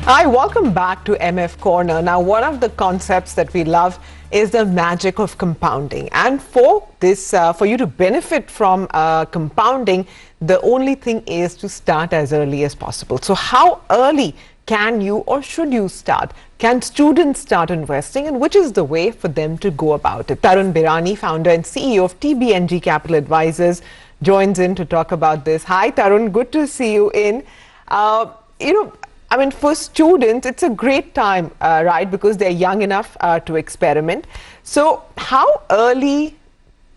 Hi, welcome back to MF Corner. Now, one of the concepts that we love is the magic of compounding. And for this, for you to benefit from compounding, the only thing is to start as early as possible. So how early can you or should you start? Can students start investing, and which is the way for them to go about it? Tarun Birani, founder and CEO of TBNG Capital Advisors, joins in to talk about this. Hi, Tarun. Good to see you in. I mean, for students, it's a great time, right? Because they're young enough to experiment. So how early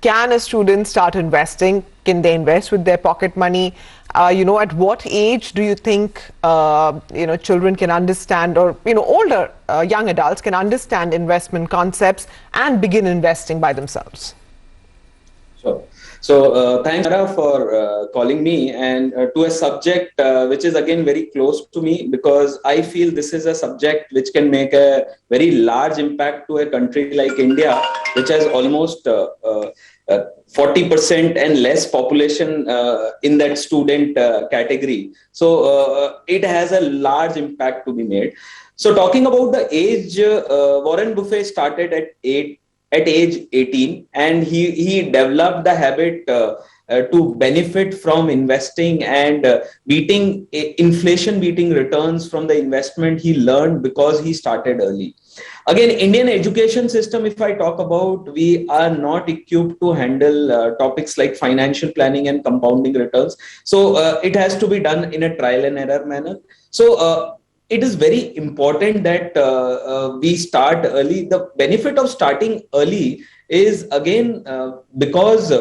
can a student start investing? Can they invest with their pocket money? At what age do you think, children can understand, or, older young adults can understand investment concepts and begin investing by themselves? Sure. So thanks, Mara, for calling me and to a subject which is again very close to me, because I feel this is a subject which can make a very large impact to a country like India, which has almost 40% and less population in that student category. So it has a large impact to be made. So talking about the age, Warren Buffett started at age 18, and he developed the habit to benefit from investing and beating returns from the investment he learned because he started early. Again, Indian education system, if I talk about, we are not equipped to handle topics like financial planning and compounding returns. So it has to be done in a trial and error manner. So it is very important that we start early. The benefit of starting early is, again, because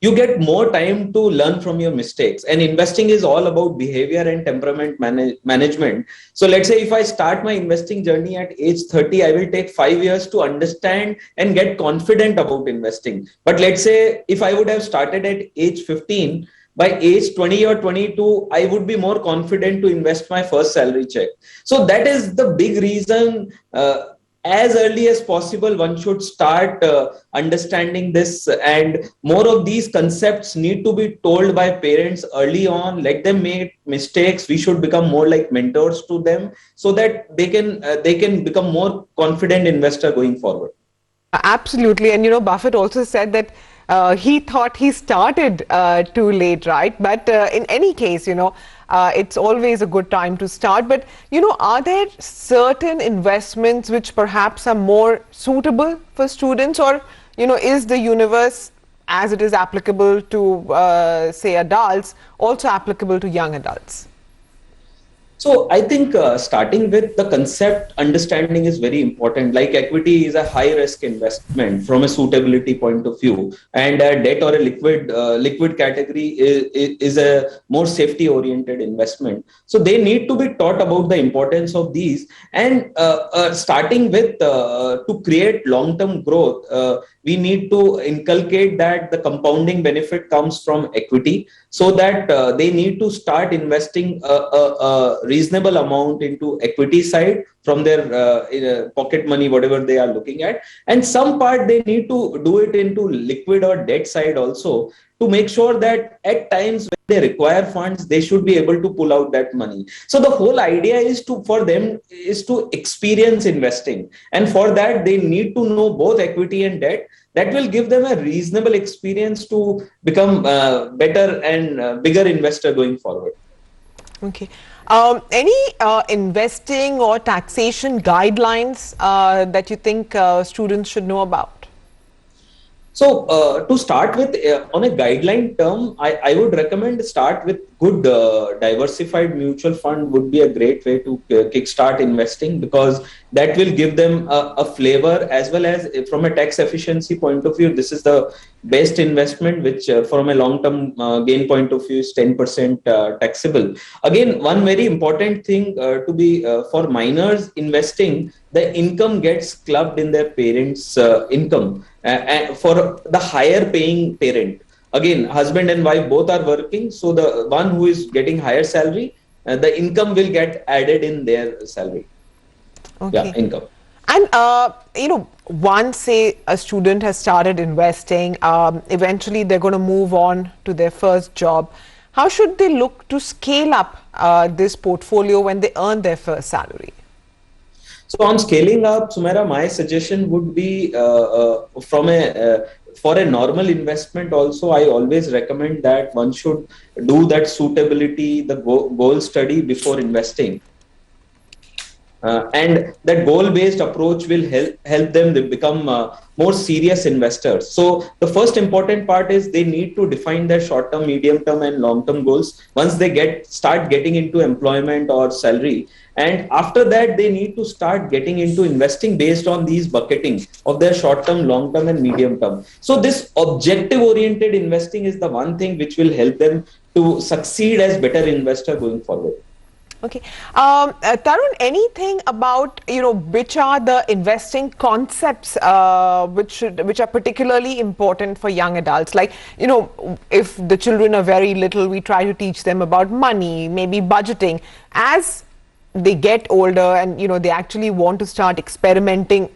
you get more time to learn from your mistakes, and investing is all about behavior and temperament management. So let's say if I start my investing journey at age 30, I will take 5 years to understand and get confident about investing. But let's say if I would have started at age 15, by age 20 or 22, I would be more confident to invest my first salary check. So that is the big reason, as early as possible, one should start understanding this, and more of these concepts need to be told by parents early on. Let them make mistakes. We should become more like mentors to them, so that they can become more confident investor going forward. Absolutely. And, Buffett also said that he thought he started too late, right? But in any case, it's always a good time to start. But, are there certain investments which perhaps are more suitable for students, or, is the universe, as it is applicable to, say, adults, also applicable to young adults? So I think starting with the concept understanding is very important. Like, equity is a high risk investment from a suitability point of view, and debt or a liquid category is a more safety oriented investment. So they need to be taught about the importance of these, and starting with to create long term growth. We need to inculcate that the compounding benefit comes from equity, so that they need to start investing a reasonable amount into equity side from their pocket money, whatever they are looking at. And some part they need to do it into liquid or debt side also, to make sure that at times when they require funds, they should be able to pull out that money. So the whole idea is for them to experience investing. And for that, they need to know both equity and debt. That will give them a reasonable experience to become better and bigger investor going forward. Okay. Any investing or taxation guidelines that you think students should know about? So to start with, on a guideline term, I would recommend start with good diversified mutual fund would be a great way to kickstart investing, because that will give them a flavor, as well as from a tax efficiency point of view. This is the best investment, which from a long-term gain point of view is 10% taxable. Again, one very important thing to be for minors investing, the income gets clubbed in their parents' income. For the higher paying parent, again, husband and wife both are working, so the one who is getting higher salary, the income will get added in their salary. Okay. Yeah, income. And once, say, a student has started investing, eventually they're going to move on to their first job. How should they look to scale up this portfolio when they earn their first salary? So on scaling up, Sumera, my suggestion would be for a normal investment. Also, I always recommend that one should do that suitability, the goal study before investing. And that goal-based approach will help them to become more serious investors. So the first important part is they need to define their short-term, medium-term, and long-term goals. Once they start getting into employment or salary, and after that they need to start getting into investing based on these bucketing of their short-term, long-term, and medium-term. So this objective-oriented investing is the one thing which will help them to succeed as better investor going forward. Okay. Tarun, anything about, which are the investing concepts which are particularly important for young adults? Like, if the children are very little, we try to teach them about money, maybe budgeting. As they get older and, they actually want to start experimenting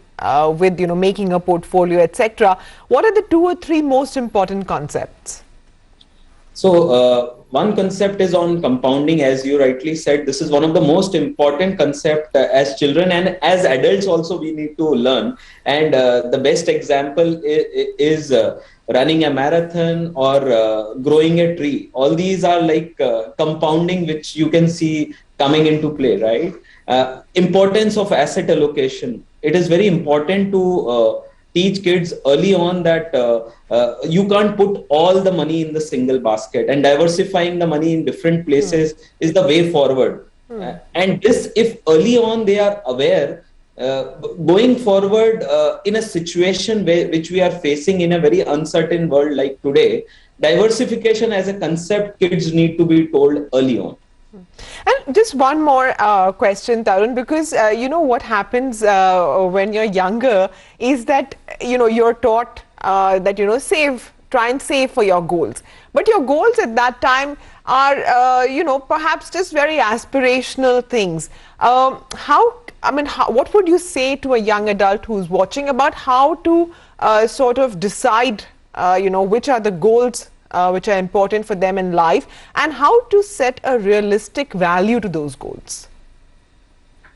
with, making a portfolio, etc. What are the 2 or 3 most important concepts? So one concept is on compounding, as you rightly said. This is one of the most important concept as children and as adults also we need to learn. And the best example is running a marathon or growing a tree. All these are like compounding, which you can see coming into play, right? Importance of asset allocation. It is very important to teach kids early on that you can't put all the money in the single basket, and diversifying the money in different places is the way forward. And this, if early on they are aware, going forward in a situation which we are facing in a very uncertain world like today, diversification as a concept, kids need to be told early on. And just one more question, Tarun, because what happens when you're younger is that you're taught that try and save for your goals, but your goals at that time are perhaps just very aspirational things. What would you say to a young adult who's watching about how to sort of decide which are the goals which are important for them in life, and how to set a realistic value to those goals?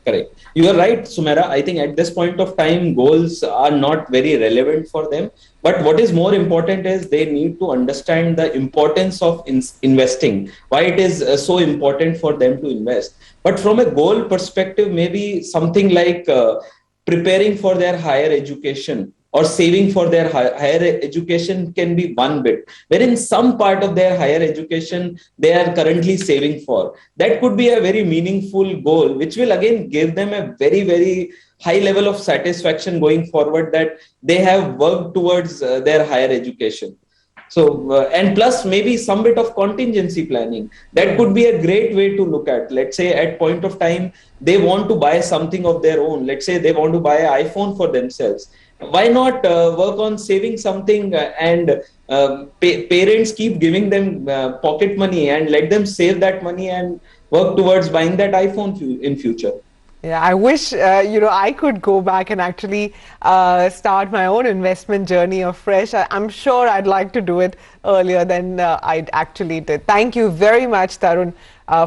Correct. You are right, Sumera. I think at this point of time, goals are not very relevant for them. But what is more important is they need to understand the importance of investing, why it is so important for them to invest. But from a goal perspective, maybe something like preparing for their higher education or saving for their higher education can be one bit, wherein some part of their higher education they are currently saving for. That could be a very meaningful goal, which will again give them a very, very high level of satisfaction going forward that they have worked towards their higher education. So, and plus maybe some bit of contingency planning. That could be a great way to look at. Let's say at point of time, they want to buy something of their own. Let's say they want to buy an iPhone for themselves. Why not work on saving something and parents keep giving them pocket money and let them save that money and work towards buying that iPhone in future. Yeah, I wish, I could go back and actually start my own investment journey afresh. I'm sure I'd like to do it earlier than I actually did. Thank you very much, Tarun,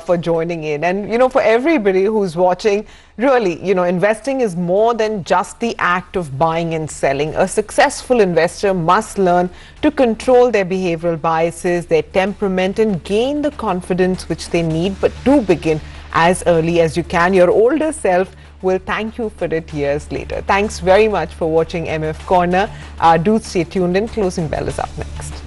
for joining in. And, for everybody who's watching, really, investing is more than just the act of buying and selling. A successful investor must learn to control their behavioral biases, their temperament, and gain the confidence which they need. But do begin as early as you can. Your older self will thank you for it years later. Thanks very much for watching MF Corner. Do stay tuned in. Closing bell is up next.